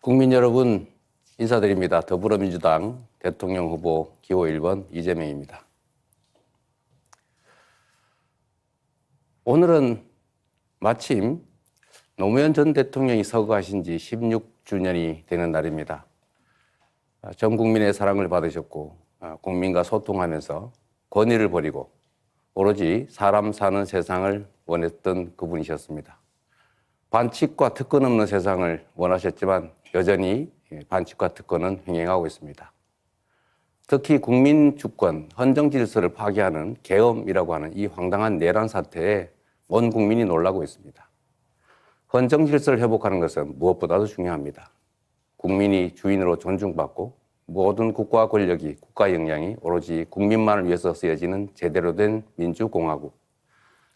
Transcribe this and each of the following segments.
국민 여러분 인사드립니다. 더불어민주당 대통령 후보 기호 1번 이재명입니다. 오늘은 마침 노무현 전 대통령이 서거하신 지 16주년이 되는 날입니다. 전 국민의 사랑을 받으셨고 국민과 소통하면서 권위를 버리고 오로지 사람 사는 세상을 원했던 그분이셨습니다. 반칙과 특권 없는 세상을 원하셨지만 여전히 반칙과 특권은 횡행하고 있습니다. 특히 국민 주권, 헌정 질서를 파괴하는 계엄이라고 하는 이 황당한 내란 사태에 온 국민이 놀라고 있습니다. 헌정 질서를 회복하는 것은 무엇보다도 중요합니다. 국민이 주인으로 존중받고 모든 국가 권력이, 국가 역량이 오로지 국민만을 위해서 쓰여지는 제대로 된 민주공화국,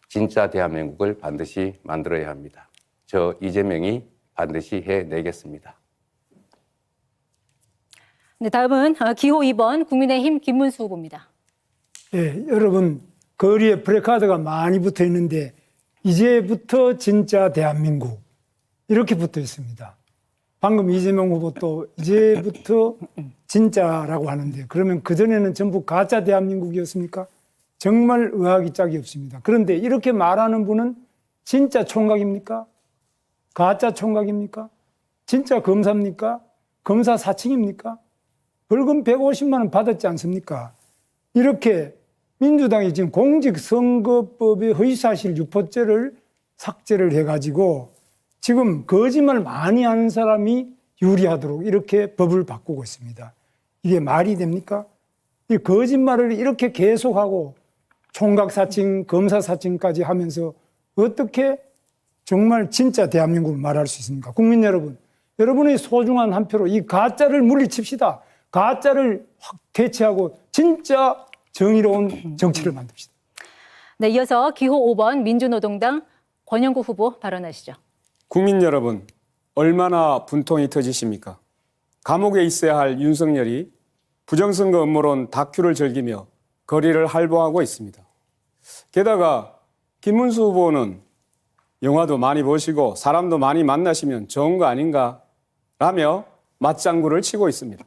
진짜 대한민국을 반드시 만들어야 합니다. 저 이재명이 반드시 해내겠습니다. 네, 다음은 기호 2번 국민의힘 김문수 후보입니다. 예, 여러분 거리에 프래카드가 많이 붙어 있는데 이제부터 진짜 대한민국 이렇게 붙어 있습니다. 방금 이재명 후보 또 이제부터 진짜라고 하는데 그러면 그전에는 전부 가짜 대한민국이었습니까? 정말 의학이 짝이 없습니다. 그런데 이렇게 말하는 분은 진짜 총각입니까? 가짜 총각입니까? 진짜 검사입니까? 검사 사칭입니까? 벌금 150만 원 받았지 않습니까? 이렇게 민주당이 지금 공직선거법의 허위사실 유포죄를 삭제를 해가지고 지금 거짓말 많이 하는 사람이 유리하도록 이렇게 법을 바꾸고 있습니다. 이게 말이 됩니까? 이 거짓말을 이렇게 계속하고 총각 사칭, 검사 사칭까지 하면서 어떻게 정말 진짜 대한민국을 말할 수 있습니까? 국민 여러분, 여러분의 소중한 한 표로 이 가짜를 물리칩시다. 가짜를 확 대체하고 진짜 정의로운 정치를 만듭시다. 네, 이어서 기호 5번 민주노동당 권영구 후보 발언하시죠. 국민 여러분, 얼마나 분통이 터지십니까? 감옥에 있어야 할 윤석열이 부정선거 음모론 다큐를 즐기며 거리를 활보하고 있습니다. 게다가 김문수 후보는 영화도 많이 보시고 사람도 많이 만나시면 좋은 거 아닌가 라며 맞장구를 치고 있습니다.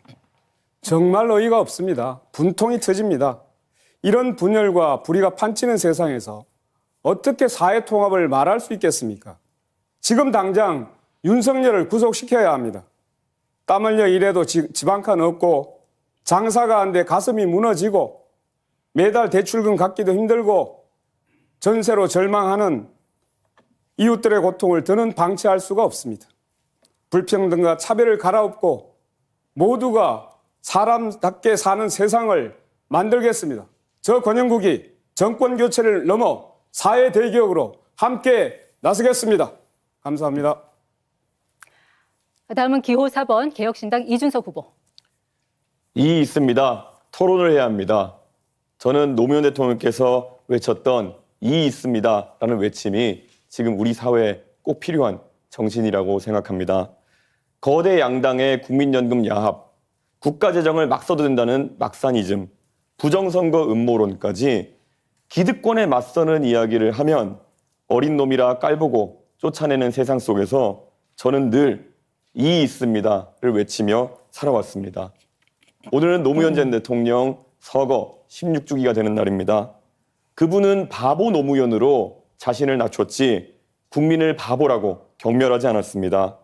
정말 어이가 없습니다. 분통이 터집니다. 이런 분열과 불의가 판치는 세상에서 어떻게 사회통합을 말할 수 있겠습니까? 지금 당장 윤석열을 구속시켜야 합니다. 땀 흘려 일해도 집 한 칸 없고 장사가 안 돼 가슴이 무너지고 매달 대출금 갚기도 힘들고 전세로 절망하는 이웃들의 고통을 더는 방치할 수가 없습니다. 불평등과 차별을 갈아엎고 모두가 사람답게 사는 세상을 만들겠습니다. 저 권영국이 정권 교체를 넘어 사회 대개혁으로 함께 나서겠습니다. 감사합니다. 다음은 기호 4번 개혁신당 이준석 후보. 이 있습니다. 토론을 해야 합니다. 저는 노무현 대통령께서 외쳤던 이 있습니다 라는 외침이 지금 우리 사회에 꼭 필요한 정신이라고 생각합니다. 거대 양당의 국민연금 야합, 국가재정을 막 써도 된다는 막사니즘, 부정선거 음모론까지 기득권에 맞서는 이야기를 하면 어린 놈이라 깔보고 쫓아내는 세상 속에서 저는 늘 이 있습니다를 외치며 살아왔습니다. 오늘은 노무현 전 대통령 서거 16주기가 되는 날입니다. 그분은 바보 노무현으로 자신을 낮췄지 국민을 바보라고 경멸하지 않았습니다.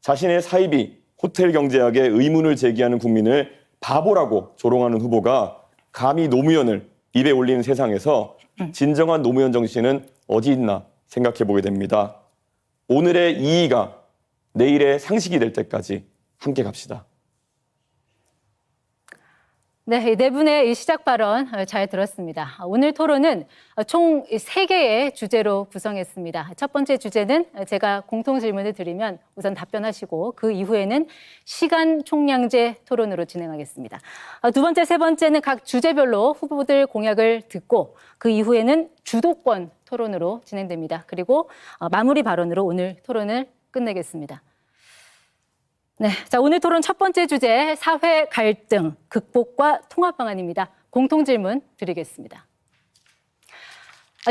자신의 사이비 호텔 경제학에 의문을 제기하는 국민을 바보라고 조롱하는 후보가 감히 노무현을 입에 올리는 세상에서 진정한 노무현 정신은 어디 있나 생각해 보게 됩니다. 오늘의 이의가 내일의 상식이 될 때까지 함께 갑시다. 네, 네 분의 이 시작 발언 잘 들었습니다. 오늘 토론은 총 3개의 주제로 구성했습니다. 첫 번째 주제는 제가 공통 질문을 드리면 우선 답변하시고 그 이후에는 시간 총량제 토론으로 진행하겠습니다. 두 번째, 세 번째는 각 주제별로 후보들 공약을 듣고 그 이후에는 주도권 토론으로 진행됩니다. 그리고 마무리 발언으로 오늘 토론을 끝내겠습니다. 네, 자, 오늘 토론 첫 번째 주제 사회 갈등 극복과 통합 방안입니다. 공통 질문 드리겠습니다.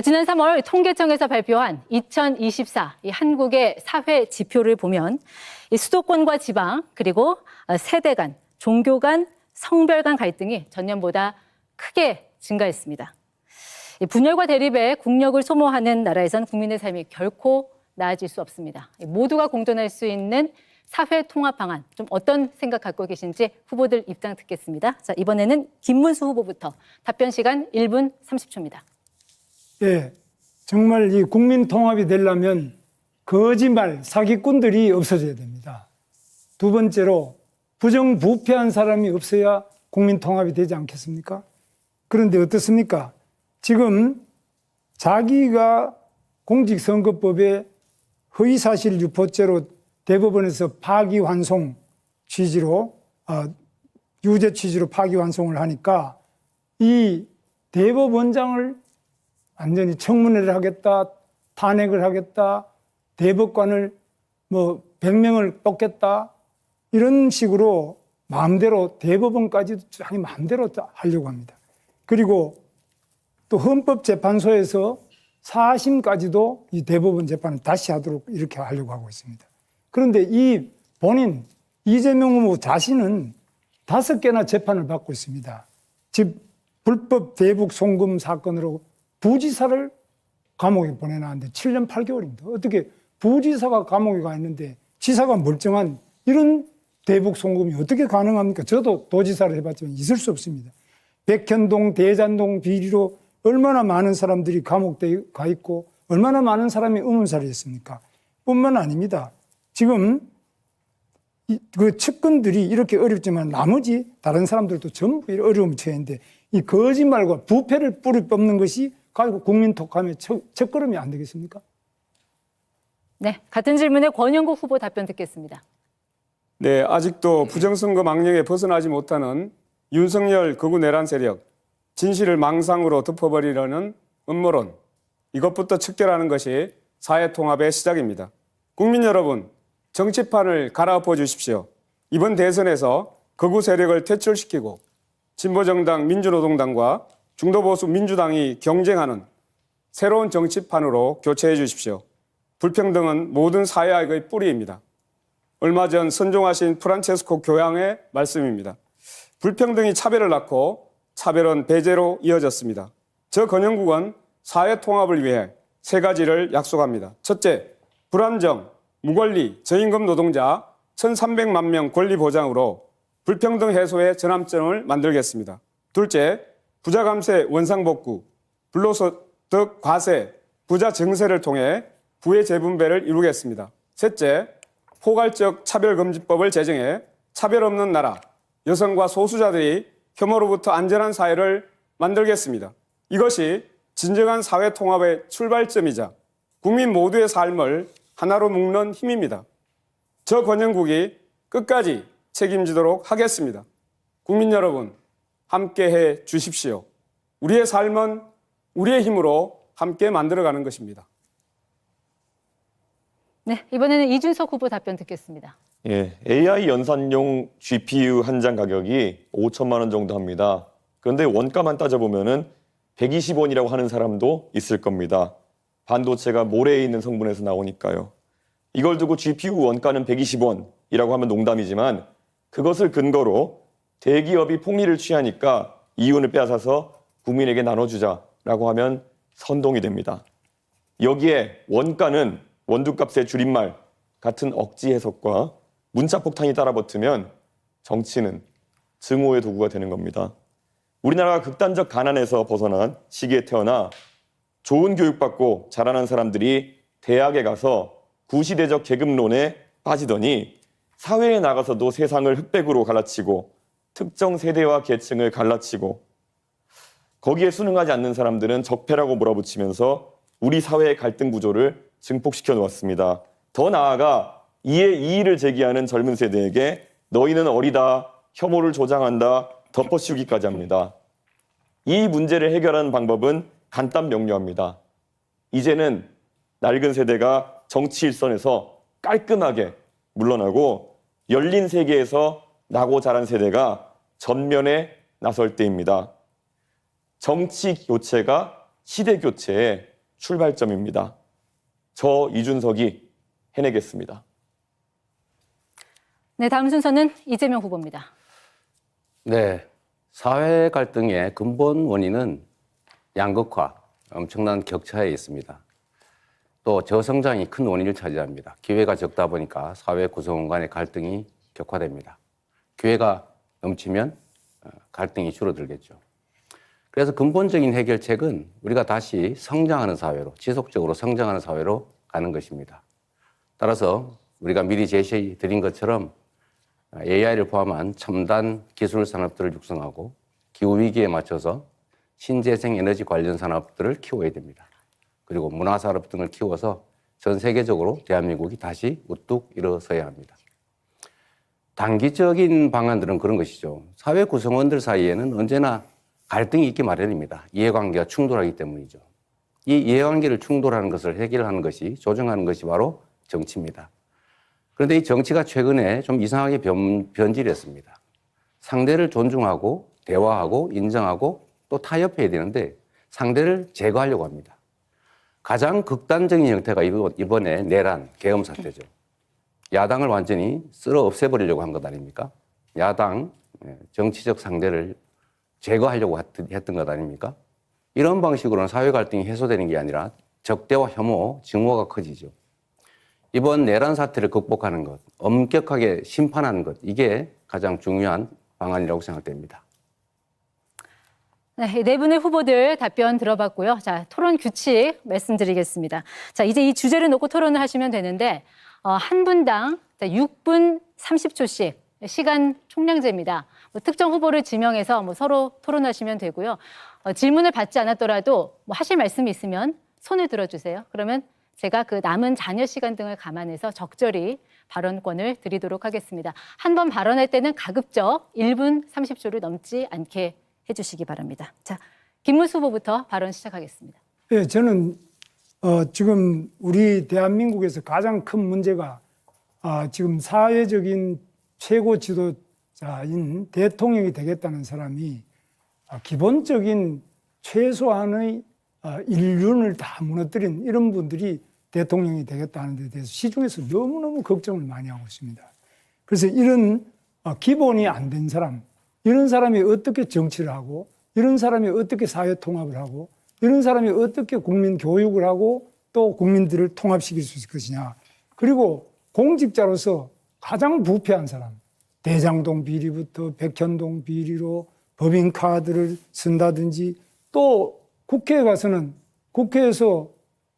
지난 3월 통계청에서 발표한 2024 이 한국의 사회 지표를 보면 이 수도권과 지방 그리고 세대 간, 종교 간, 성별 간 갈등이 전년보다 크게 증가했습니다. 이 분열과 대립에 국력을 소모하는 나라에선 국민의 삶이 결코 나아질 수 없습니다. 모두가 공존할 수 있는 사회 통합 방안 좀 어떤 생각 갖고 계신지 후보들 입장 듣겠습니다. 자, 이번에는 김문수 후보부터 답변 시간 1분 30초입니다. 예, 정말 이 국민 통합이 되려면 거짓말, 사기꾼들이 없어져야 됩니다. 두 번째로 부정부패한 사람이 없어야 국민 통합이 되지 않겠습니까? 그런데 어떻습니까? 지금 자기가 공직선거법에 허위사실 유포죄로 대법원에서 파기환송 취지로 유죄 취지로 파기환송을 하니까 이 대법원장을 완전히 청문회를 하겠다, 탄핵을 하겠다, 대법관을 100명을 뽑겠다 이런 식으로 마음대로 대법원까지도 자기 마음대로 하려고 합니다. 그리고 또 헌법재판소에서 4심까지도 이 대법원 재판을 다시 하도록 이렇게 하려고 하고 있습니다. 그런데 이 본인 이재명 후보 자신은 5개나 재판을 받고 있습니다. 즉 불법 대북 송금 사건으로 부지사를 감옥에 보내놨는데 7년 8개월입니다. 어떻게 부지사가 감옥에 가 있는데 지사가 멀쩡한 이런 대북 송금이 어떻게 가능합니까? 저도 도지사를 해봤지만 있을 수 없습니다. 백현동, 대잔동 비리로 얼마나 많은 사람들이 감옥에 가 있고 얼마나 많은 사람이 의문사를 했습니까? 뿐만 아닙니다. 지금 그 측근들이 이렇게 어렵지만 나머지 다른 사람들도 전부 어려움을 처했는데 이 거짓말과 부패를 뿌리 뽑는 것이 가지고 국민 통합의 첫걸음이 안 되겠습니까? 네, 같은 질문에 권영국 후보 답변 듣겠습니다. 네, 아직도 부정선거 망령에 벗어나지 못하는 윤석열 극우 내란 세력, 진실을 망상으로 덮어버리려는 음모론, 이것부터 척결하는 것이 사회통합의 시작입니다. 국민 여러분, 정치판을 갈아엎어 주십시오. 이번 대선에서 극우 세력을 퇴출시키고 진보정당 민주노동당과 중도보수 민주당이 경쟁하는 새로운 정치판으로 교체해 주십시오. 불평등은 모든 사회악의 뿌리입니다. 얼마 전 선종하신 프란체스코 교황의 말씀입니다. 불평등이 차별을 낳고 차별은 배제로 이어졌습니다. 저 권영국은 사회 통합을 위해 3가지를 약속합니다. 첫째, 불안정, 무권리, 저임금 노동자 1,300만 명 권리 보장으로 불평등 해소의 전환점을 만들겠습니다. 둘째, 부자 감세 원상복구, 불로소득 과세, 부자 증세를 통해 부의 재분배를 이루겠습니다. 셋째, 포괄적 차별금지법을 제정해 차별 없는 나라, 여성과 소수자들이 혐오로부터 안전한 사회를 만들겠습니다. 이것이 진정한 사회 통합의 출발점이자 국민 모두의 삶을 하나로 묶는 힘입니다. 저 권영국이 끝까지 책임지도록 하겠습니다. 국민 여러분, 함께해 주십시오. 우리의 삶은 우리의 힘으로 함께 만들어가는 것입니다. 네, 이번에는 이준석 후보 답변 듣겠습니다. 예, AI 연산용 GPU 한 장 가격이 5천만 원 정도 합니다. 그런데 원가만 따져보면은 120원이라고 하는 사람도 있을 겁니다. 반도체가 모래에 있는 성분에서 나오니까요. 이걸 두고 GPU 원가는 120원이라고 하면 농담이지만 그것을 근거로 대기업이 폭리를 취하니까 이윤을 빼앗아서 국민에게 나눠주자라고 하면 선동이 됩니다. 여기에 원가는 원두값의 줄임말 같은 억지 해석과 문자폭탄이 따라붙으면 정치는 증오의 도구가 되는 겁니다. 우리나라가 극단적 가난에서 벗어난 시기에 태어나 좋은 교육받고 자라난 사람들이 대학에 가서 구시대적 계급론에 빠지더니 사회에 나가서도 세상을 흑백으로 갈라치고 특정 세대와 계층을 갈라치고 거기에 순응하지 않는 사람들은 적폐라고 몰아붙이면서 우리 사회의 갈등 구조를 증폭시켜 놓았습니다. 더 나아가 이에 이의를 제기하는 젊은 세대에게 너희는 어리다, 혐오를 조장한다, 덮어씌우기까지 합니다. 이 문제를 해결하는 방법은 간단 명료합니다. 이제는 낡은 세대가 정치 일선에서 깔끔하게 물러나고 열린 세계에서 나고 자란 세대가 전면에 나설 때입니다. 정치 교체가 시대 교체의 출발점입니다. 저 이준석이 해내겠습니다. 네, 다음 순서는 이재명 후보입니다. 네, 사회 갈등의 근본 원인은 양극화, 엄청난 격차에 있습니다. 또 저성장이 큰 원인을 차지합니다. 기회가 적다 보니까 사회 구성원 간의 갈등이 격화됩니다. 기회가 넘치면 갈등이 줄어들겠죠. 그래서 근본적인 해결책은 우리가 다시 성장하는 사회로, 지속적으로 성장하는 사회로 가는 것입니다. 따라서 우리가 미리 제시해 드린 것처럼 AI를 포함한 첨단 기술 산업들을 육성하고 기후위기에 맞춰서 신재생 에너지 관련 산업들을 키워야 됩니다. 그리고 문화산업 등을 키워서 전 세계적으로 대한민국이 다시 우뚝 일어서야 합니다. 단기적인 방안들은 그런 것이죠. 사회 구성원들 사이에는 언제나 갈등이 있기 마련입니다. 이해관계가 충돌하기 때문이죠. 이 이해관계를 충돌하는 것을 해결하는 것이, 조정하는 것이 바로 정치입니다. 그런데 이 정치가 최근에 좀 이상하게 변질했습니다. 상대를 존중하고 대화하고 인정하고 또 타협해야 되는데 상대를 제거하려고 합니다. 가장 극단적인 형태가 이번에 내란, 계엄 사태죠. 야당을 완전히 쓸어 없애버리려고 한 것 아닙니까? 야당, 정치적 상대를 제거하려고 했던 것 아닙니까? 이런 방식으로는 사회 갈등이 해소되는 게 아니라 적대와 혐오, 증오가 커지죠. 이번 내란 사태를 극복하는 것, 엄격하게 심판하는 것, 이게 가장 중요한 방안이라고 생각됩니다. 네, 네 분의 후보들 답변 들어봤고요. 자, 토론 규칙 말씀드리겠습니다. 자, 이제 이 주제를 놓고 토론을 하시면 되는데 한 분당 6분 30초씩 시간 총량제입니다. 특정 후보를 지명해서 서로 토론하시면 되고요. 질문을 받지 않았더라도 하실 말씀이 있으면 손을 들어주세요. 그러면 제가 그 남은 잔여 시간 등을 감안해서 적절히 발언권을 드리도록 하겠습니다. 한 번 발언할 때는 가급적 1분 30초를 넘지 않게 해주시기 바랍니다. 자, 김문수 후보부터 발언 시작하겠습니다. 예, 저는 지금 우리 대한민국에서 가장 큰 문제가 지금 사회적인 최고 지도자인 대통령이 되겠다는 사람이 기본적인 최소한의 인륜을 다 무너뜨린 이런 분들이 대통령이 되겠다는 데 대해서 시중에서 너무너무 걱정을 많이 하고 있습니다. 그래서 이런 기본이 안 된 사람, 이런 사람이 어떻게 정치를 하고, 이런 사람이 어떻게 사회 통합을 하고, 이런 사람이 어떻게 국민 교육을 하고 또 국민들을 통합시킬 수 있을 것이냐. 그리고 공직자로서 가장 부패한 사람, 대장동 비리부터 백현동 비리로 법인카드를 쓴다든지, 또 국회에 가서는 국회에서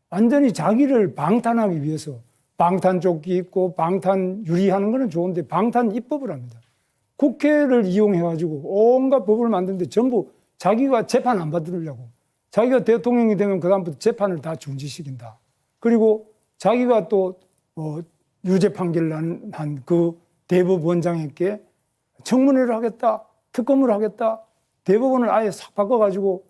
완전히 자기를 방탄하기 위해서 방탄조끼 입고 방탄 유리하는 거는 좋은데 방탄 입법을 합니다. 국회를 이용해가지고 온갖 법을 만드는데 전부 자기가 재판 안 받으려고, 자기가 대통령이 되면 그다음부터 재판을 다 중지시킨다. 그리고 자기가 또 유죄 판결 난 그 대법원장에게 청문회를 하겠다, 특검을 하겠다, 대법원을 아예 싹 바꿔가지고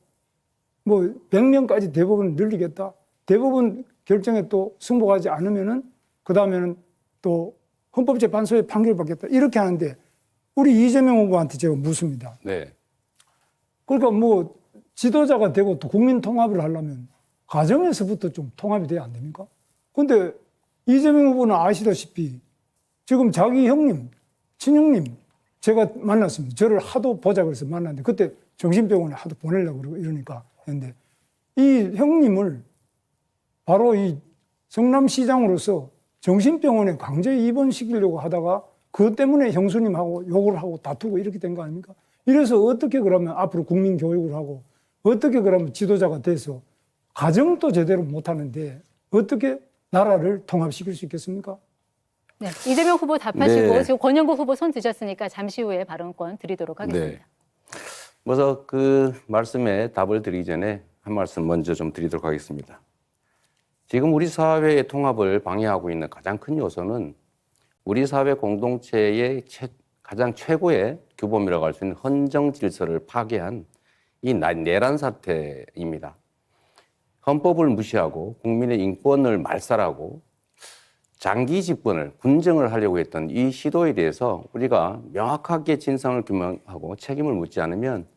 100명까지 대법원을 늘리겠다. 대법원 결정에 또 승복하지 않으면은 그 다음에는 또 헌법재판소에 판결받겠다. 이렇게 하는데 우리 이재명 후보한테 제가 묻습니다. 네. 그러니까 지도자가 되고 또 국민 통합을 하려면 가정에서부터 좀 통합이 돼야 안 됩니까? 근데 이재명 후보는 아시다시피 지금 자기 형님, 친형님 제가 만났습니다. 저를 하도 보자 그래서 만났는데 그때 정신병원에 하도 보내려고 그러고 이러니까 했는데 이 형님을 바로 이 성남시장으로서 정신병원에 강제 입원시키려고 하다가 그것 때문에 형수님하고 욕을 하고 다투고 이렇게 된 거 아닙니까? 이래서 어떻게 그러면 앞으로 국민 교육을 하고 어떻게 그러면 지도자가 돼서 가정도 제대로 못하는데 어떻게 나라를 통합시킬 수 있겠습니까? 네, 이재명 후보 답하시고 네. 지금 권영구 후보 손 드셨으니까 잠시 후에 발언권 드리도록 하겠습니다. 네. 먼저 그 말씀에 답을 드리기 전에 한 말씀 먼저 좀 드리도록 하겠습니다. 지금 우리 사회의 통합을 방해하고 있는 가장 큰 요소는 우리 사회 공동체의 가장 최고의 규범이라고 할 수 있는 헌정 질서를 파괴한 이 내란 사태입니다. 헌법을 무시하고 국민의 인권을 말살하고 장기 집권을 군정을 하려고 했던 이 시도에 대해서 우리가 명확하게 진상을 규명하고 책임을 묻지 않으면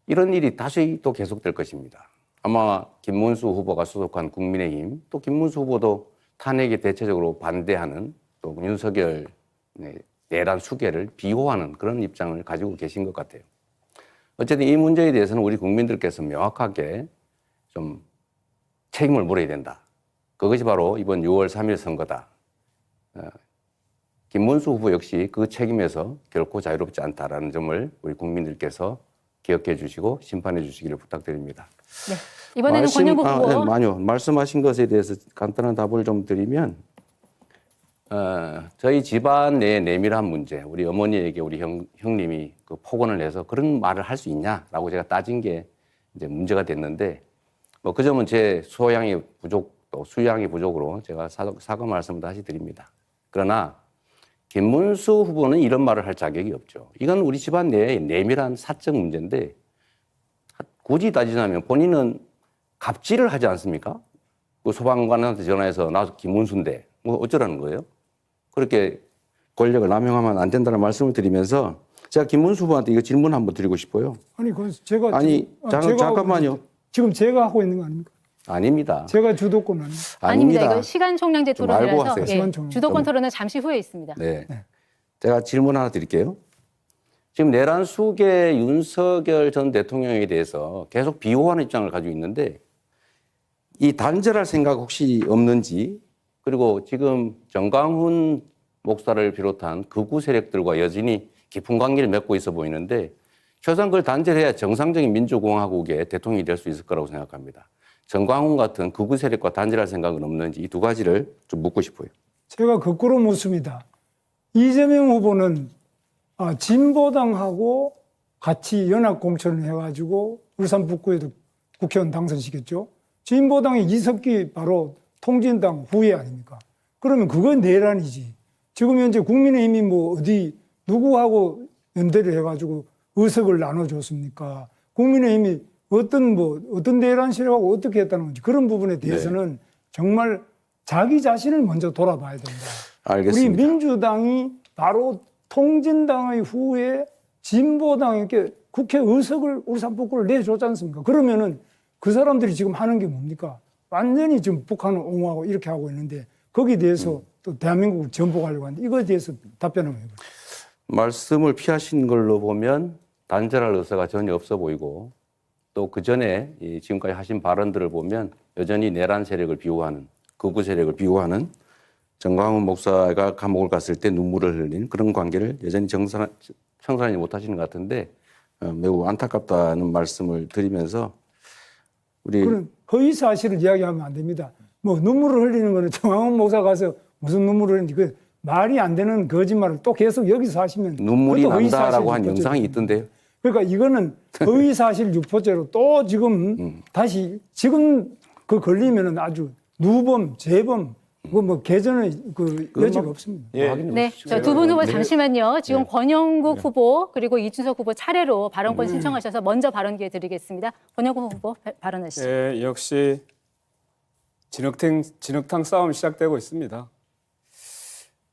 이런 일이 다시 또 계속될 것입니다. 아마 김문수 후보가 소속한 국민의힘 또 김문수 후보도 탄핵에 대체적으로 반대하는 또 윤석열 내란 수계를 비호하는 그런 입장을 가지고 계신 것 같아요. 어쨌든 이 문제에 대해서는 우리 국민들께서 명확하게 좀 책임을 물어야 된다. 그것이 바로 이번 6월 3일 선거다. 김문수 후보 역시 그 책임에서 결코 자유롭지 않다라는 점을 우리 국민들께서 기억해 주시고 심판해 주시기를 부탁드립니다. 네. 이번에는 권영국 후보. 네, 아니요. 말씀하신 것에 대해서 간단한 답을 좀 드리면 저희 집안 내의 내밀한 문제, 우리 어머니에게 우리 형님이 그 폭언을 해서 그런 말을 할 수 있냐라고 제가 따진 게 이제 문제가 됐는데 뭐 그 점은 제 소양이 부족 또 수양이 부족으로 제가 사과 말씀을 다시 드립니다. 그러나 김문수 후보는 이런 말을 할 자격이 없죠. 이건 우리 집안 내의 내밀한 사적 문제인데 굳이 따지자면 본인은 갑질을 하지 않습니까? 그 소방관한테 전화해서 나 김문수인데 뭐 어쩌라는 거예요? 그렇게 권력을 남용하면 안 된다는 말씀을 드리면서 제가 김문수 후보한테 이거 질문 한번 드리고 싶어요. 아니, 그 제가 아니, 제가 잠깐만요. 지금 제가 하고 있는 거 아닙니까? 아닙니다. 제가 주도권 아닙니까? 아닙니다. 이거 시간 총량제 좀 알고 토론이라서 하세요. 시간 총량. 주도권 토론은 잠시 후에 있습니다. 네. 제가 질문 하나 드릴게요. 지금 내란 수계 윤석열 전 대통령에 대해서 계속 비호하는 입장을 가지고 있는데 이 단절할 생각 혹시 없는지 그리고 지금 정광훈 목사를 비롯한 극우 세력들과 여전히 깊은 관계를 맺고 있어 보이는데 최소한 그걸 단절해야 정상적인 민주공화국의 대통령이 될 수 있을 거라고 생각합니다. 정광훈 같은 극우 세력과 단절할 생각은 없는지 이 두 가지를 좀 묻고 싶어요. 제가 거꾸로 묻습니다. 이재명 후보는 진보당하고 같이 연합 공천을 해가지고 울산 북구에도 국회의원 당선시켰죠. 진보당의 이석기 바로 통진당 후예 아닙니까? 그러면 그건 내란이지. 지금 현재 국민의힘이 뭐 어디 누구하고 연대를 해가지고 의석을 나눠줬습니까? 국민의힘이 어떤 내란 세력하고 어떻게 했다는 건지 그런 부분에 대해서는 정말 자기 자신을 먼저 돌아봐야 된다. 알겠습니다. 우리 민주당이 바로 통진당의 후에 진보당에게 국회 의석을 울산 북구를 내줬지 않습니까? 그러면은 그 사람들이 지금 하는 게 뭡니까? 완전히 지금 북한을 옹호하고 이렇게 하고 있는데 거기에 대해서 또 대한민국을 전복하려고 하는데 이거에 대해서 답변 한번 해보세요. 말씀을 피하신 걸로 보면 단절할 의사가 전혀 없어 보이고 또 그 전에 지금까지 하신 발언들을 보면 여전히 내란 세력을 비호하는 극우 세력을 비호하는 정광훈 목사가 감옥을 갔을 때 눈물을 흘린 그런 관계를 여전히 청산하지 못하시는 것 같은데 매우 안타깝다는 말씀을 드리면서 우리 그런 허위 사실을 이야기하면 안 됩니다. 뭐 눈물을 흘리는 거는 정광훈 목사 가서 무슨 눈물을 흘리는지 그 말이 안 되는 거짓말을 또 계속 여기서 하시면 눈물이 그것도 허위 난다라고 사실 한 유포죄로 영상이 있던데요. 그러니까 이거는 허위 사실 유포죄로 또 지금 다시 지금 그 걸리면은 아주 누범, 재범 뭐 개전의 그 여지가 없습니다. 네, 두 분 후보 잠시만요. 지금 권영국 후보 그리고 이준석 후보 차례로 발언권 신청하셔서 먼저 발언 기회 드리겠습니다. 권영국 후보 발언하시죠. 네, 역시 진흙탕 싸움이 시작되고 있습니다.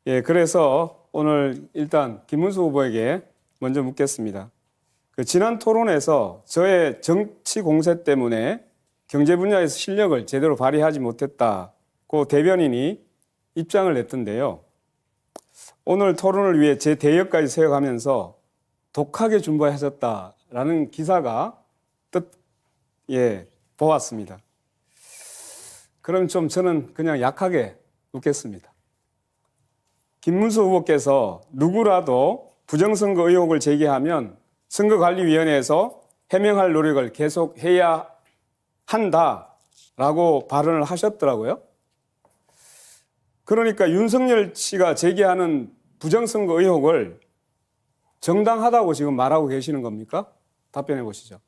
예, 그래서 오늘 일단 김문수 후보에게 먼저 묻겠습니다. 그 지난 토론에서 저의 정치 공세 때문에 경제 분야에서 실력을 제대로 발휘하지 못했다고 대변인이 입장을 냈던데요. 오늘 토론을 위해 제 대역까지 세워가면서 독하게 준비하셨다라는 기사가 보았습니다. 그럼 좀 저는 그냥 약하게 묻겠습니다. 김문수 후보께서 누구라도 부정선거 의혹을 제기하면 선거관리위원회에서 해명할 노력을 계속해야 한다라고 발언을 하셨더라고요. 그러니까 윤석열 씨가 제기하는 부정선거 의혹을 정당하다고 지금 말하고 계시는 겁니까? 답변해 보시죠.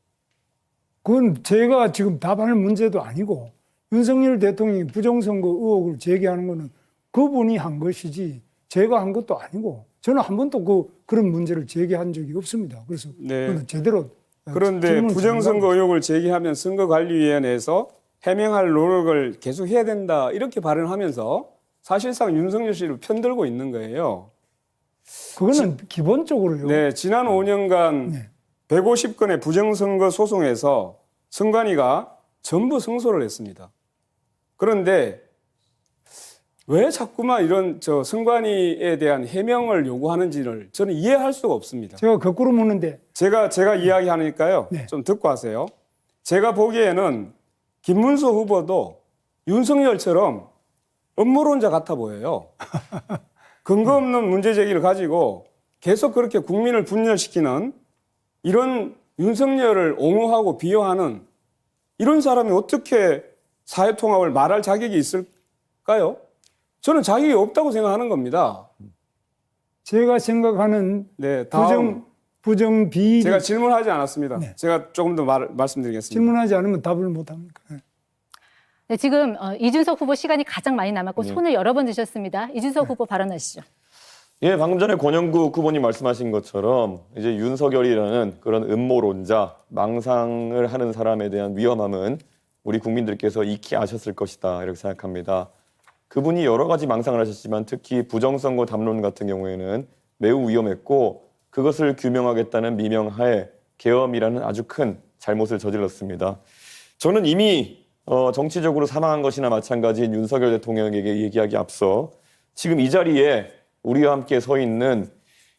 그건 제가 지금 답할 문제도 아니고 윤석열 대통령이 부정선거 의혹을 제기하는 거는 그분이 한 것이지 제가 한 것도 아니고 저는 한 번도 그런 문제를 제기한 적이 없습니다. 그래서 네. 그건 제대로 그런데 질문을 부정선거 의혹을 제기하면 선거관리위원회에서 해명할 노력을 계속 해야 된다 이렇게 발언하면서 사실상 윤석열 씨를 편들고 있는 거예요. 그거는 기본적으로요. 네, 지난 5년간 네. 150건의 부정선거 소송에서 선관위가 전부 승소를 했습니다. 그런데 왜 자꾸만 이런 선관위에 대한 해명을 요구하는지를 저는 이해할 수가 없습니다. 제가 거꾸로 묻는데 제가 이야기하니까요. 네. 좀 듣고 하세요. 제가 보기에는 김문수 후보도 윤석열처럼 음모론자 같아 보여요. 근거 없는 문제 제기를 가지고 계속 그렇게 국민을 분열시키는 이런 윤석열을 옹호하고 비호하는 이런 사람이 어떻게 사회통합을 말할 자격이 있을까요? 저는 자격이 없다고 생각하는 겁니다. 제가 생각하는 네, 다음 부정 비리 제가 질문하지 않았습니다. 네. 제가 조금 더 말씀드리겠습니다. 질문하지 않으면 답을 못 합니까? 네, 지금 이준석 후보 시간이 가장 많이 남았고 손을 여러 번 드셨습니다. 이준석 후보 발언하시죠. 예, 방금 전에 권영국 후보님 말씀하신 것처럼 이제 윤석열이라는 그런 음모론자, 망상을 하는 사람에 대한 위험함은 우리 국민들께서 익히 아셨을 것이다 이렇게 생각합니다. 그분이 여러 가지 망상을 하셨지만 특히 부정선거 담론 같은 경우에는 매우 위험했고 그것을 규명하겠다는 미명하에 계엄이라는 아주 큰 잘못을 저질렀습니다. 저는 이미 정치적으로 사망한 것이나 마찬가지인 윤석열 대통령에게 얘기하기 앞서 지금 이 자리에 우리와 함께 서 있는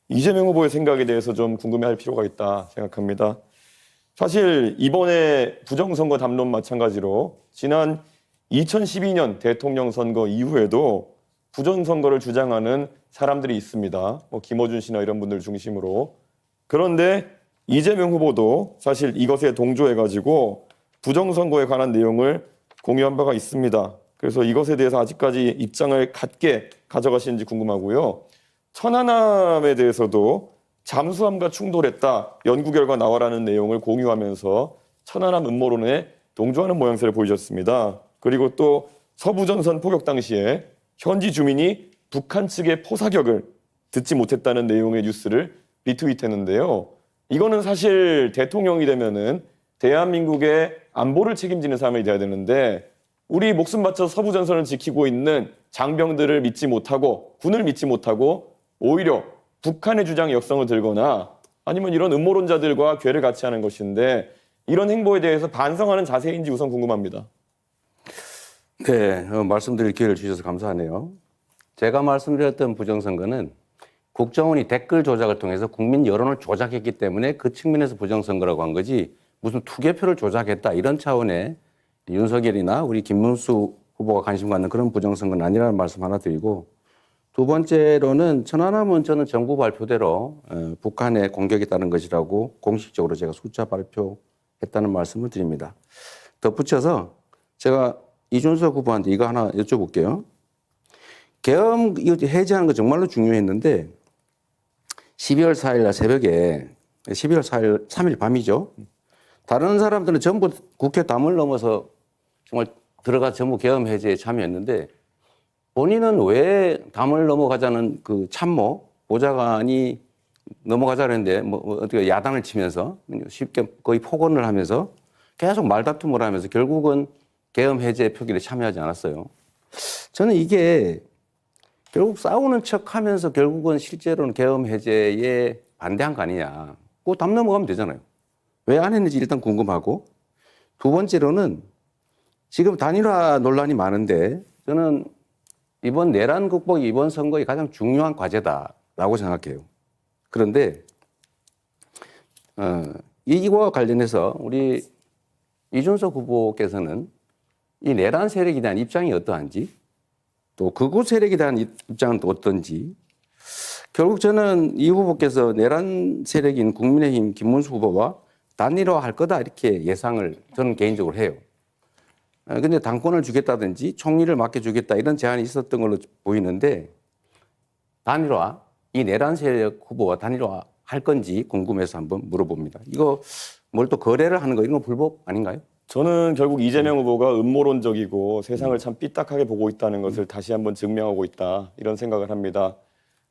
이재명 후보의 생각에 대해서 좀 궁금해할 필요가 있다 생각합니다. 사실 이번에 부정선거 담론 마찬가지로 지난 2012년 대통령 선거 이후에도 부정선거를 주장하는 사람들이 있습니다. 김어준 씨나 이런 분들 중심으로. 그런데 이재명 후보도 사실 이것에 동조해가지고 부정선거에 관한 내용을 공유한 바가 있습니다. 그래서 이것에 대해서 아직까지 입장을 갖게 가져가시는지 궁금하고요. 천안함에 대해서도 잠수함과 충돌했다. 연구 결과 나와라는 내용을 공유하면서 천안함 음모론에 동조하는 모양새를 보이셨습니다. 그리고 또 서부전선 포격 당시에 현지 주민이 북한 측의 포사격을 듣지 못했다는 내용의 뉴스를 리트윗했는데요. 이거는 사실 대통령이 되면은 대한민국의 안보를 책임지는 사람이 돼야 되는데 우리 목숨 바쳐 서부전선을 지키고 있는 장병들을 믿지 못하고 군을 믿지 못하고 오히려 북한의 주장에 역성을 들거나 아니면 이런 음모론자들과 궤를 같이 하는 것인데 이런 행보에 대해서 반성하는 자세인지 우선 궁금합니다. 네, 말씀드릴 기회를 주셔서 감사하네요. 제가 말씀드렸던 부정선거는 국정원이 댓글 조작을 통해서 국민 여론을 조작했기 때문에 그 측면에서 부정선거라고 한 거지 무슨 투개표를 조작했다 이런 차원의 윤석열이나 우리 김문수 후보가 관심 갖는 그런 부정선거는 아니라는 말씀 하나 드리고 두 번째로는 천안함은 저는 정부 발표대로 북한의 공격에 따른 것이라고 공식적으로 제가 숫자 발표했다는 말씀을 드립니다. 덧붙여서 제가 이준석 후보한테 이거 하나 여쭤볼게요. 계엄 해제하는 거 정말로 중요했는데 12월 4일 날 새벽에 12월 4일 3일 밤이죠. 다른 사람들은 전부 국회 담을 넘어서 정말 들어가 전부 계엄 해제에 참여했는데 본인은 왜 담을 넘어가자는 그 참모 보좌관이 넘어가자는데 뭐 어떻게 야단을 치면서 쉽게 거의 폭언을 하면서 계속 말다툼을 하면서 결국은 계엄 해제 표결에 참여하지 않았어요. 저는 이게 결국 싸우는 척하면서 결국은 실제로는 계엄 해제에 반대한 거 아니냐. 그거 담 넘어가면 되잖아요. 왜 안 했는지 일단 궁금하고 두 번째로는 지금 단일화 논란이 많은데 저는 이번 내란 극복이 이번 선거의 가장 중요한 과제다라고 생각해요. 그런데 이와 관련해서 우리 이준석 후보께서는 이 내란 세력에 대한 입장이 어떠한지 또 극우 세력에 대한 입장은 또 어떤지 결국 저는 이 후보께서 내란 세력인 국민의힘 김문수 후보와 단일화할 거다 이렇게 예상을 저는 개인적으로 해요. 근데 당권을 주겠다든지 총리를 맡겨주겠다 이런 제안이 있었던 걸로 보이는데 단일화, 이 내란 세력 후보와 단일화 할 건지 궁금해서 한번 물어봅니다. 이거 뭘 또 거래를 하는 거 이런 거 불법 아닌가요? 저는 결국 이재명 후보가 음모론적이고 세상을 참 삐딱하게 보고 있다는 것을 다시 한번 증명하고 있다 이런 생각을 합니다.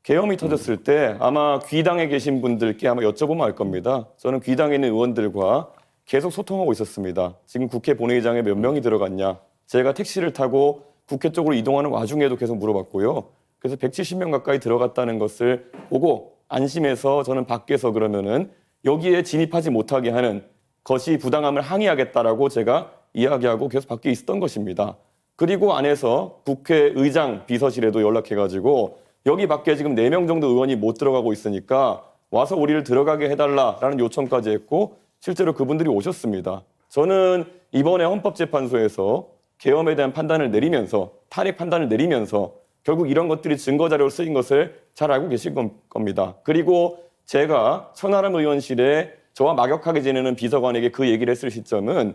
계엄이 터졌을 때 아마 귀당에 계신 분들께 아마 여쭤보면 알 겁니다. 저는 귀당에 있는 의원들과 계속 소통하고 있었습니다. 지금 국회 본회의장에 몇 명이 들어갔냐. 제가 택시를 타고 국회 쪽으로 이동하는 와중에도 계속 물어봤고요. 그래서 170명 가까이 들어갔다는 것을 보고 안심해서 저는 밖에서 그러면은 여기에 진입하지 못하게 하는 것이 부당함을 항의하겠다라고 제가 이야기하고 계속 밖에 있었던 것입니다. 그리고 안에서 국회의장 비서실에도 연락해가지고 여기 밖에 지금 4명 정도 의원이 못 들어가고 있으니까 와서 우리를 들어가게 해달라라는 요청까지 했고 실제로 그분들이 오셨습니다. 저는 이번에 헌법재판소에서 계엄에 대한 판단을 내리면서 탄핵 판단을 내리면서 결국 이런 것들이 증거자료로 쓰인 것을 잘 알고 계실 겁니다. 그리고 제가 천하람 의원실에 저와 막역하게 지내는 비서관에게 그 얘기를 했을 시점은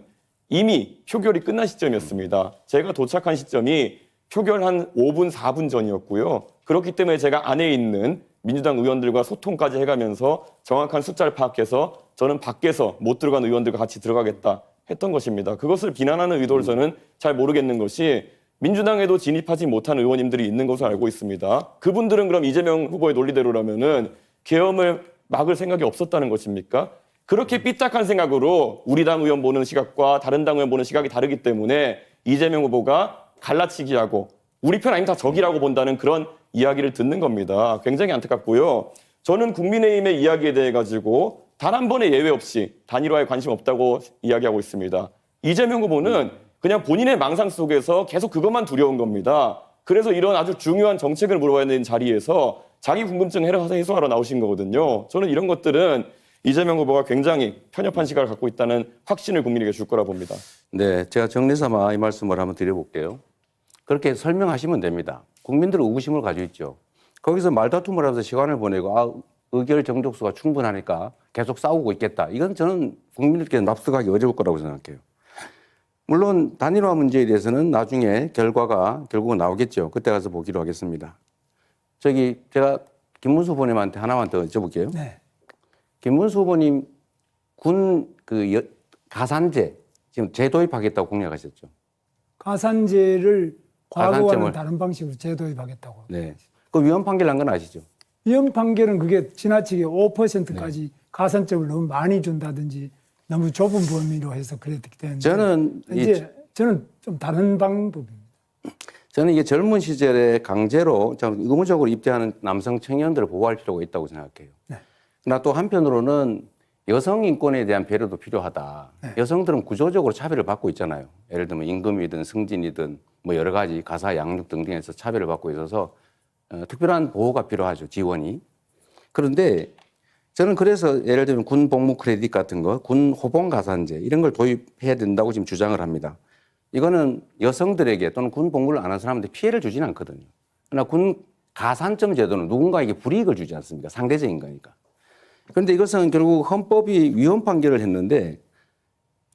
이미 표결이 끝난 시점이었습니다. 제가 도착한 시점이 표결 한 5분, 4분 전이었고요. 그렇기 때문에 제가 안에 있는 민주당 의원들과 소통까지 해가면서 정확한 숫자를 파악해서 저는 밖에서 못 들어간 의원들과 같이 들어가겠다 했던 것입니다. 그것을 비난하는 의도를 저는 잘 모르겠는 것이 민주당에도 진입하지 못한 의원님들이 있는 것으로 알고 있습니다. 그분들은 그럼 이재명 후보의 논리대로라면은 계엄을 막을 생각이 없었다는 것입니까? 그렇게 삐딱한 생각으로 우리 당 의원 보는 시각과 다른 당 의원 보는 시각이 다르기 때문에 이재명 후보가 갈라치기하고 우리 편 아니면 다 적이라고 본다는 그런 이야기를 듣는 겁니다. 굉장히 안타깝고요. 저는 국민의힘의 이야기에 대해 가지고 단 한 번의 예외 없이 단일화에 관심 없다고 이야기하고 있습니다. 이재명 후보는 그냥 본인의 망상 속에서 계속 그것만 두려운 겁니다. 그래서 이런 아주 중요한 정책을 물어봐야 되는 자리에서 자기 궁금증 해소하러 나오신 거거든요. 저는 이런 것들은 이재명 후보가 굉장히 편협한 시각을 갖고 있다는 확신을 국민에게 줄 거라 봅니다. 네, 제가 정리삼아 이 말씀을 한번 드려볼게요. 그렇게 설명하시면 됩니다. 국민들은 의구심을 가지고 있죠. 거기서 말다툼을 하면서 시간을 보내고 의결 정족수가 충분하니까 계속 싸우고 있겠다. 이건 저는 국민들께 납득하기 어려울 거라고 생각해요. 물론 단일화 문제에 대해서는 나중에 결과가 결국은 나오겠죠. 그때 가서 보기로 하겠습니다. 제가 김문수 후보님한테 하나만 더 여쭤볼게요. 네. 김문수 후보님 가산제 지금 재도입하겠다고 공약하셨죠. 가산제를 과거와는 가산점을- 다른 방식으로 재도입하겠다고. 네. 그 위헌 판결 난 건 아시죠? 위헌 판결은 그게 지나치게 5%까지 가산점을 너무 많이 준다든지 너무 좁은 범위로 해서 그랬기 때문에 저는 저는 좀 다른 방법입니다. 저는 이게 젊은 시절에 강제로 좀 의무적으로 입대하는 남성 청년들을 보호할 필요가 있다고 생각해요. 네. 그러나 또 한편으로는 여성 인권에 대한 배려도 필요하다. 네. 여성들은 구조적으로 차별을 받고 있잖아요. 예를 들면 임금이든 승진이든 뭐 여러 가지 가사 양육 등등에서 차별을 받고 있어서 특별한 보호가 필요하죠. 지원이. 그런데 저는 그래서 예를 들면 군 복무 크레딧 같은 거, 군 호봉 가산제 이런 걸 도입해야 된다고 지금 주장을 합니다. 이거는 여성들에게 또는 군 복무를 안 한 사람한테 피해를 주지는 않거든요. 그러나 군 가산점 제도는 누군가에게 불이익을 주지 않습니까? 상대적인 거니까. 그런데 이것은 결국 헌법이 위헌 판결을 했는데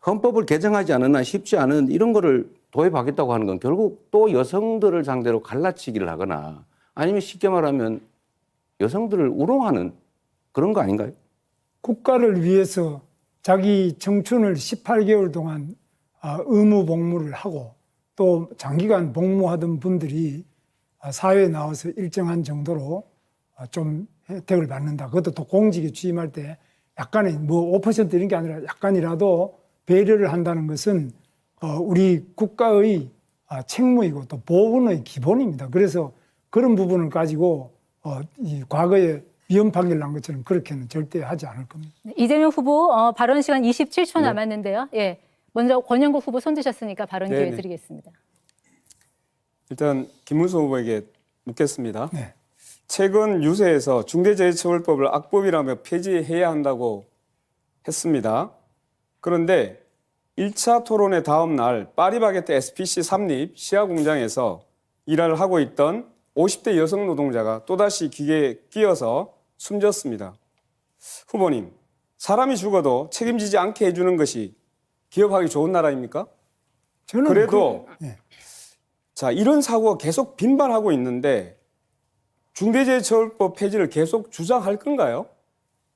헌법을 개정하지 않은 한 쉽지 않은 이런 거를 도입하겠다고 하는 건 결국 또 여성들을 상대로 갈라치기를 하거나 아니면 쉽게 말하면 여성들을 우롱하는 그런 거 아닌가요? 국가를 위해서 자기 청춘을 18개월 동안 의무 복무를 하고 또 장기간 복무하던 분들이 사회에 나와서 일정한 정도로 좀 혜택을 받는다. 그것도 또 공직에 취임할 때 약간의 뭐 5% 이런 게 아니라 약간이라도 배려를 한다는 것은 우리 국가의 책무이고 또 보훈의 기본입니다. 그래서 그런 부분을 가지고 이 과거에 위헌 판결 난 것처럼 그렇게는 절대 하지 않을 겁니다. 이재명 후보 발언 시간 27초 남았는데요. 예. 먼저 권영국 후보 손 드셨으니까 발언 기회 네네. 드리겠습니다. 일단 김문수 후보에게 묻겠습니다. 네. 최근 유세에서 중대재해처벌법을 악법이라며 폐지해야 한다고 했습니다. 그런데 1차 토론의 다음 날 파리바게뜨 SPC 삼립 시야 공장에서 일을 하고 있던 50대 여성 노동자가 또다시 기계에 끼어서 숨졌습니다. 후보님, 사람이 죽어도 책임지지 않게 해주는 것이 기업하기 좋은 나라입니까? 저는 그래도 네. 자, 이런 사고가 계속 빈발하고 있는데 중대재해처벌법 폐지를 계속 주장할 건가요?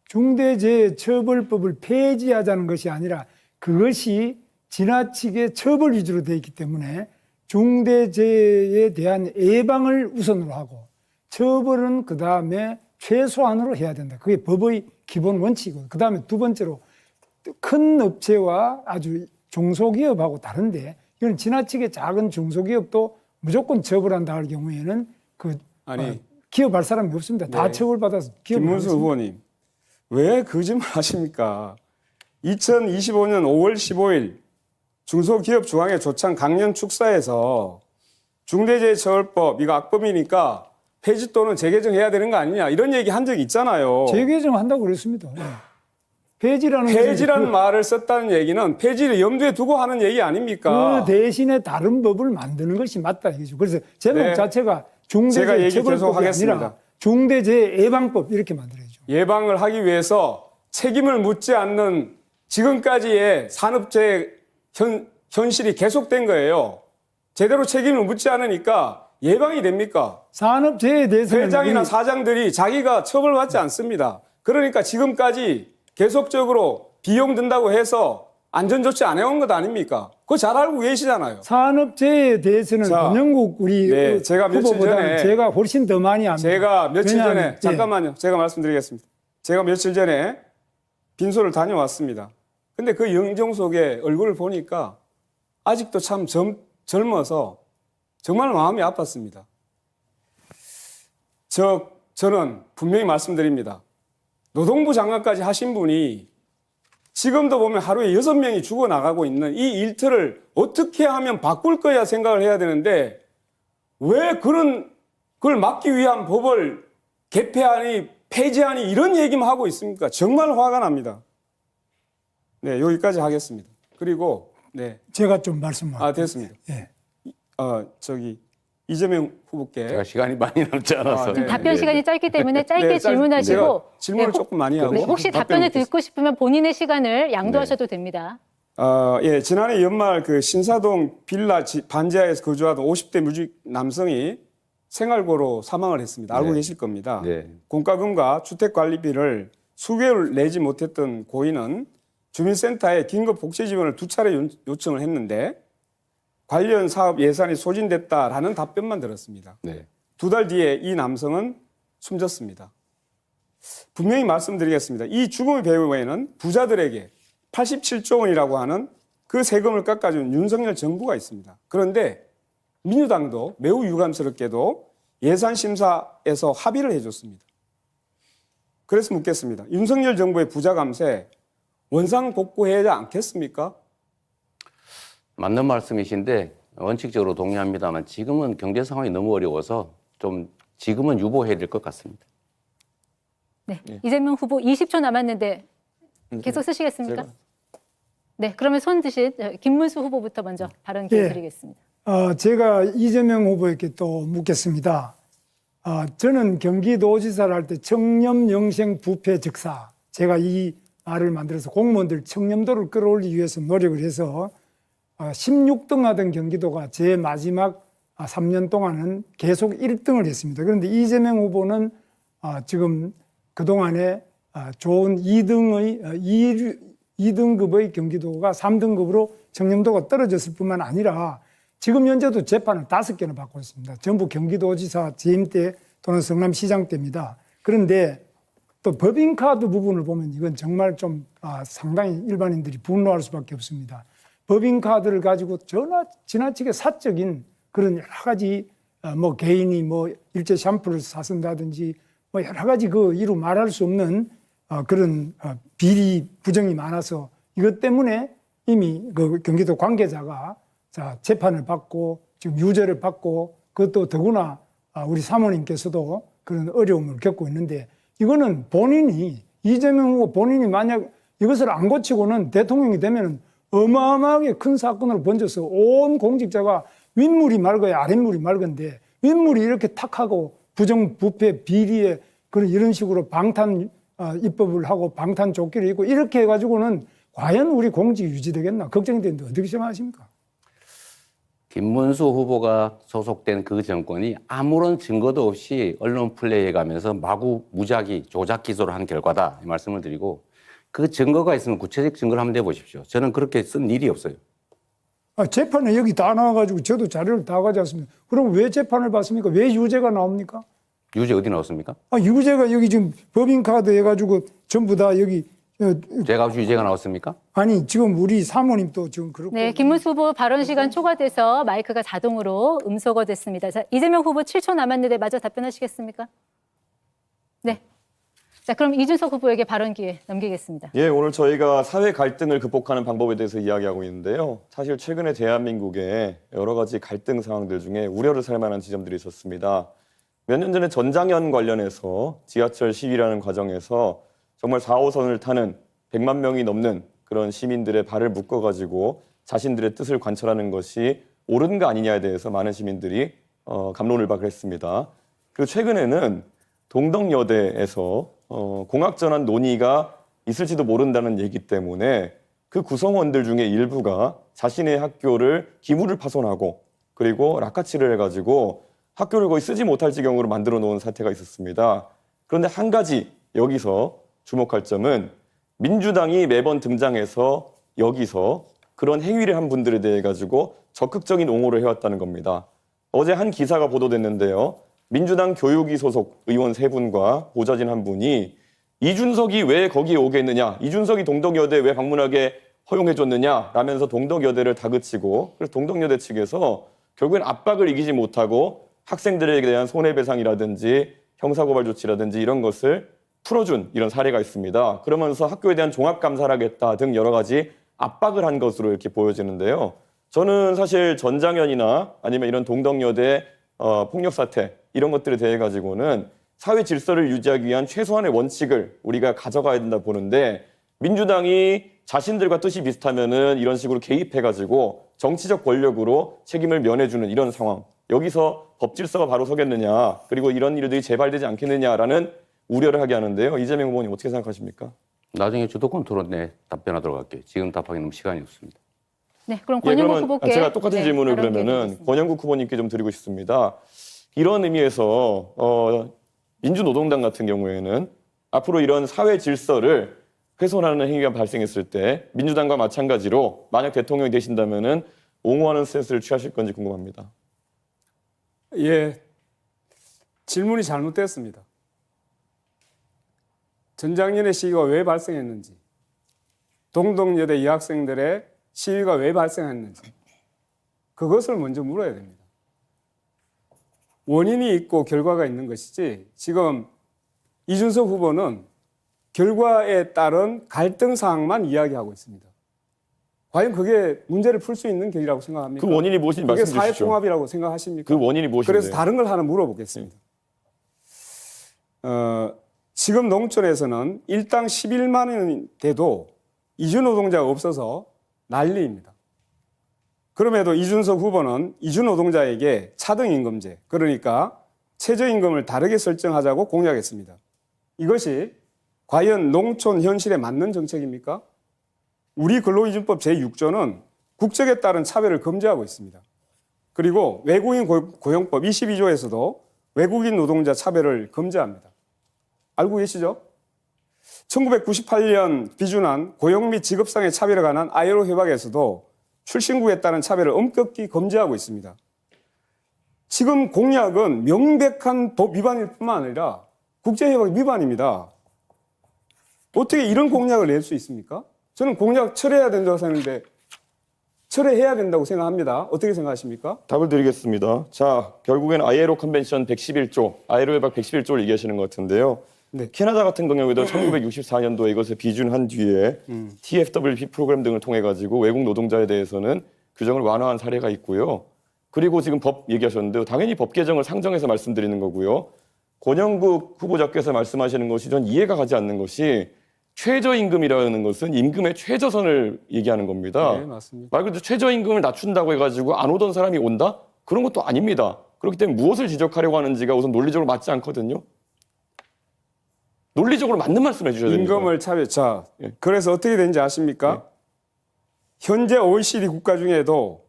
중대재해처벌법을 폐지하자는 것이 아니라 그것이 지나치게 처벌 위주로 되어 있기 때문에 중대재해에 대한 예방을 우선으로 하고 처벌은 그 다음에 최소한으로 해야 된다. 그게 법의 기본 원칙이고 그 다음에 두 번째로 큰 업체와 아주 중소기업하고 다른데 이건 지나치게 작은 중소기업도 무조건 처벌한다 할 경우에는 기업할 사람이 없습니다. 다 네. 처벌받아서 기업을 김문수 하겠습니다. 후보님, 왜 거짓말 하십니까? 2025년 5월 15일 중소기업 중앙회 조창 강연 축사에서 중대재해처벌법 이거 악법이니까 폐지 또는 재개정해야 되는 거 아니냐 이런 얘기 한 적이 있잖아요. 재개정한다고 그랬습니다. 예. 폐지라는 폐지라는 말을 썼다는 얘기는 폐지를 염두에 두고 하는 얘기 아닙니까? 그 대신에 다른 법을 만드는 것이 맞다 이거죠. 그래서 제목 네. 자체가 제가 얘기 계속 중대재해처벌법이 하겠습니다. 아니라 중대재해예방법 이렇게 만들어야죠. 예방을 하기 위해서 책임을 묻지 않는 지금까지의 산업재해 현실이 계속된 거예요. 제대로 책임을 묻지 않으니까 예방이 됩니까? 산업재해에 대해서는 회장이나 우리 사장들이 자기가 처벌받지 않습니다. 그러니까 지금까지 계속적으로 비용 든다고 해서 안전조치 안 해온 것 아닙니까? 그거 잘 알고 계시잖아요. 산업재해에 대해서는 자, 권영국 우리 네, 제가 며칠 후보보다는 전에 제가 훨씬 더 많이 압니다. 제가 며칠 전에 왜냐하면, 잠깐만요. 제가 말씀드리겠습니다. 제가 며칠 전에 빈소를 다녀왔습니다. 근데 그 영정 속에 얼굴을 보니까 아직도 참 젊어서 정말 마음이 아팠습니다. 저는 분명히 말씀드립니다. 노동부 장관까지 하신 분이 지금도 보면 하루에 6명이 죽어나가고 있는 이 일터를 어떻게 하면 바꿀 거야 생각을 해야 되는데 왜 그걸 막기 위한 법을 개폐하니 폐지하니 이런 얘기만 하고 있습니까? 정말 화가 납니다. 네, 여기까지 하겠습니다. 그리고 네, 제가 좀 말씀을 됐습니다. 예. 이재명 후보께 제가 시간이 많이 남지 않아서. 네. 답변 시간이 짧기 때문에 짧게 네, 질문하시고 제가 질문을 네, 조금 많이 하고 네, 혹시 답변을 묻겠습니다. 듣고 싶으면 본인의 시간을 양도하셔도 됩니다. 예, 지난해 연말 그 신사동 빌라 반지하에서 거주하던 50대 무직 남성이 생활고로 사망을 했습니다. 알고 네. 계실 겁니다. 네. 공과금과 주택관리비를 수개월 내지 못했던 고인은 주민센터에 긴급 복지 지원을 2차례 요청을 했는데 관련 사업 예산이 소진됐다라는 답변만 들었습니다. 네. 2달 뒤에 이 남성은 숨졌습니다. 분명히 말씀드리겠습니다. 이 죽음의 배후에는 부자들에게 87조 원이라고 하는 그 세금을 깎아준 윤석열 정부가 있습니다. 그런데 민주당도 매우 유감스럽게도 예산심사에서 합의를 해줬습니다. 그래서 묻겠습니다. 윤석열 정부의 부자 감세 원상복구해야 하지 않겠습니까? 맞는 말씀이신데 원칙적으로 동의합니다만 지금은 경제 상황이 너무 어려워서 좀 지금은 유보해야 될 것 같습니다. 네. 이재명 후보 20초 남았는데 계속 쓰시겠습니까? 네, 그러면 손 드신 김문수 후보부터 먼저 발언 기회 예. 드리겠습니다. 제가 이재명 후보에게 또 묻겠습니다. 저는 경기도지사를 할 때 청렴영생 부패 즉사, 제가 이 말을 만들어서 공무원들 청렴도를 끌어올리기 위해서 노력을 해서 16등 하던 경기도가 제 마지막 3년 동안은 계속 1등을 했습니다. 그런데 이재명 후보는 지금 그동안에 좋은 2등급의 경기도가 3등급으로 청렴도가 떨어졌을 뿐만 아니라 지금 현재도 재판을 5개나 받고 있습니다. 전부 경기도지사 재임 때 또는 성남시장 때입니다. 그런데 또 법인카드 부분을 보면 이건 정말 좀 상당히 일반인들이 분노할 수밖에 없습니다. 법인카드를 가지고 지나치게 사적인 그런 여러 가지 뭐 개인이 뭐 일제 샴푸를 사쓴다든지 뭐 여러 가지 그 이루 말할 수 없는 그런 비리 부정이 많아서 이것 때문에 이미 그 경기도 관계자가 재판을 받고 지금 유죄를 받고 그것도 더구나 우리 사모님께서도 그런 어려움을 겪고 있는데 이거는 본인이 이재명 후보 본인이 만약 이것을 안 고치고는 대통령이 되면 어마어마하게 큰 사건으로 번져서 온 공직자가 윗물이 맑아야 아랫물이 맑은데 윗물이 이렇게 탁하고 부정 부패 비리에 그런 이런 식으로 방탄 입법을 하고 방탄 조끼를 입고 이렇게 해가지고는 과연 우리 공직이 유지되겠나 걱정이 되는데 어떻게 생각하십니까? 김문수 후보가 소속된 그 정권이 아무런 증거도 없이 언론 플레이해가면서 마구 무작위 조작 기소를 한 결과다 이 말씀을 드리고 그 증거가 있으면 구체적 증거를 한번 내보십시오. 저는 그렇게 쓴 일이 없어요. 재판에 여기 다 나와가지고 저도 자료를 다 가져왔습니다. 그럼 왜 재판을 받습니까? 왜 유죄가 나옵니까? 유죄 어디 나왔습니까? 유죄가 여기 지금 법인카드 해가지고 전부 다 여기 제가 유죄가 나왔습니까? 아니 지금 우리 사모님도 지금 그렇고 네, 김문수 후보 발언 시간 초과돼서 마이크가 자동으로 음소거 됐습니다. 자, 이재명 후보 7초 남았는데 마저 답변하시겠습니까? 네. 자, 그럼 이준석 후보에게 발언 기회 넘기겠습니다. 예, 오늘 저희가 사회 갈등을 극복하는 방법에 대해서 이야기하고 있는데요. 사실 최근에 대한민국의 여러 가지 갈등 상황들 중에 우려를 살 만한 지점들이 있었습니다. 몇 년 전에 전장현 관련해서 지하철 시위라는 과정에서 정말 4호선을 타는 100만 명이 넘는 그런 시민들의 발을 묶어가지고 자신들의 뜻을 관철하는 것이 옳은 거 아니냐에 대해서 많은 시민들이 갑론을 박했습니다. 그리고 최근에는 동덕여대에서 공학전환 논의가 있을지도 모른다는 얘기 때문에 그 구성원들 중에 일부가 자신의 학교를 기물을 파손하고 그리고 락카치를 해가지고 학교를 거의 쓰지 못할 지경으로 만들어 놓은 사태가 있었습니다. 그런데 한 가지 여기서 주목할 점은 민주당이 매번 등장해서 여기서 그런 행위를 한 분들에 대해 가지고 적극적인 옹호를 해왔다는 겁니다. 어제 한 기사가 보도됐는데요. 민주당 교육위 소속 의원 3분과 보좌진 1분이 이준석이 왜 거기에 오겠느냐, 이준석이 동덕여대 왜 방문하게 허용해줬느냐 라면서 동덕여대를 다그치고 그래서 동덕여대 측에서 결국엔 압박을 이기지 못하고 학생들에게 대한 손해배상이라든지 형사고발 조치라든지 이런 것을 풀어준 이런 사례가 있습니다. 그러면서 학교에 대한 종합감사를 하겠다 등 여러 가지 압박을 한 것으로 이렇게 보여지는데요. 저는 사실 전장현이나 아니면 이런 동덕여대 폭력 사태 이런 것들에 대해 가지고는 사회 질서를 유지하기 위한 최소한의 원칙을 우리가 가져가야 된다 보는데 민주당이 자신들과 뜻이 비슷하면은 이런 식으로 개입해 가지고 정치적 권력으로 책임을 면해주는 이런 상황. 여기서 법 질서가 바로 서겠느냐 그리고 이런 일들이 재발되지 않겠느냐라는 우려를 하게 하는데요. 이재명 후보님 어떻게 생각하십니까? 나중에 주도권 토론에 답변하도록 할게요. 지금 답하기 너무 시간이 없습니다. 네, 그럼 예, 권영국 그러면 후보께 제가 똑같은 질문을 발언 기회 그러면은 드리겠습니다. 권영국 후보님께 좀 드리고 싶습니다. 이런 의미에서 민주노동당 같은 경우에는 앞으로 이런 사회 질서를 훼손하는 행위가 발생했을 때 민주당과 마찬가지로 만약 대통령이 되신다면은 옹호하는 스탠스를 취하실 건지 궁금합니다. 예, 질문이 잘못됐습니다. 전장년의 시위가 왜 발생했는지, 동덕여대 여학생들의 시위가 왜 발생했는지 그것을 먼저 물어야 됩니다. 원인이 있고 결과가 있는 것이지 지금 이준석 후보는 결과에 따른 갈등 사항만 이야기하고 있습니다. 과연 그게 문제를 풀 수 있는 길이라고 생각합니까? 그 원인이 무엇인지 그게 말씀해 주시죠. 사회통합이라고 생각하십니까? 그 원인이 무엇인데요? 그래서 다른 걸 하나 물어보겠습니다. 지금 농촌에서는 일당 11만 원이 돼도 이주노동자가 없어서 난리입니다. 그럼에도 이준석 후보는 이주노동자에게 차등임금제, 그러니까 최저임금을 다르게 설정하자고 공약했습니다. 이것이 과연 농촌 현실에 맞는 정책입니까? 우리 근로기준법 제6조는 국적에 따른 차별을 금지하고 있습니다. 그리고 외국인 고용법 22조에서도 외국인 노동자 차별을 금지합니다. 알고 계시죠? 1998년 비준한 고용 및 직업상의 차별에 관한 ILO 협약에서도 출신국에 따른 차별을 엄격히 금지하고 있습니다. 지금 공약은 명백한 법 위반일 뿐만 아니라 국제협약 위반입니다. 어떻게 이런 공약을 낼 수 있습니까? 저는 공약 철회해야 된다고 생각하는데 철회해야 된다고 생각합니다. 어떻게 생각하십니까? 답을 드리겠습니다. 자, 결국엔 ILO 컨벤션 111조, ILO 협약 111조를 얘기하시는 것 같은데요. 네. 캐나다 같은 경우에도 1964년도에 이것을 비준한 뒤에 TFWP 프로그램 등을 통해 가지고 외국 노동자에 대해서는 규정을 완화한 사례가 있고요. 그리고 지금 법 얘기하셨는데요. 당연히 법 개정을 상정해서 말씀드리는 거고요. 권영국 후보자께서 말씀하시는 것이 전 이해가 가지 않는 것이 최저임금이라는 것은 임금의 최저선을 얘기하는 겁니다. 네, 맞습니다. 말 그대로 최저임금을 낮춘다고 해가지고 안 오던 사람이 온다? 그런 것도 아닙니다. 그렇기 때문에 무엇을 지적하려고 하는지가 우선 논리적으로 맞지 않거든요. 논리적으로 맞는 말씀을 해주셔야 됩니다. 임금을 차별. 자, 예. 그래서 어떻게 되는지 아십니까? 현재 OECD 국가 중에도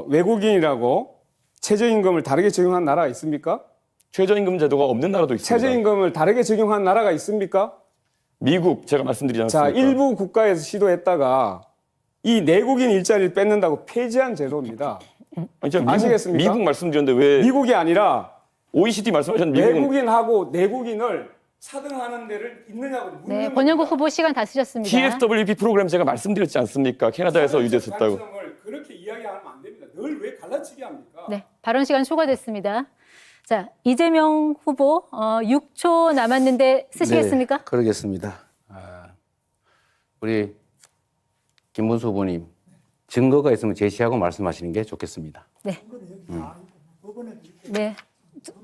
외국인이라고 최저임금을 다르게 적용한 나라가 있습니까? 최저임금 제도가 없는 나라도 있습니다. 최저임금을 다르게 적용한 나라가 있습니까? 미국 제가 말씀드리지 않았습니까? 자, 일부 국가에서 시도했다가 이 내국인 일자리를 뺏는다고 폐지한 제도입니다. 아니, 제가 아시겠습니까? 미국 말씀드렸는데 왜 미국이 아니라 OECD 말씀하셨는데 미국은 외국인하고 내국인을 차등하는 데를 있느냐고 묻는 네, 겁니다. 권영국 후보 시간 다 쓰셨습니다. TFWP 프로그램 제가 말씀드렸지 않습니까? 캐나다에서 유지했었다고. 관점을 그렇게 이야기하면 안 됩니다. 늘 왜 갈라치기 합니까? 네, 발언 시간 초과됐습니다. 자, 이재명 후보 6초 남았는데 쓰시겠습니까? 네, 그러겠습니다. 우리 김문수 후보님 증거가 있으면 제시하고 말씀하시는 게 좋겠습니다. 네. 네.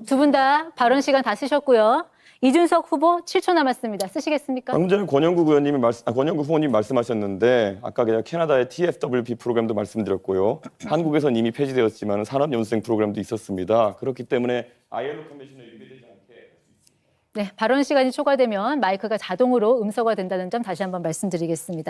두 분 다 발언 시간 다 쓰셨고요. 이준석 후보 7초 남았습니다. 쓰시겠습니까? 방금 전에 권영국 후보님 말씀하셨는데 아까 그냥 캐나다의 TFWP 프로그램도 말씀드렸고요. 한국에선 이미 폐지되었지만 산업연수생 프로그램도 있었습니다. 그렇기 때문에 ILO 컨벤션에 위배되지 않게. 네, 발언 시간이 초과되면 마이크가 자동으로 음소거된다는 점 다시 한번 말씀드리겠습니다.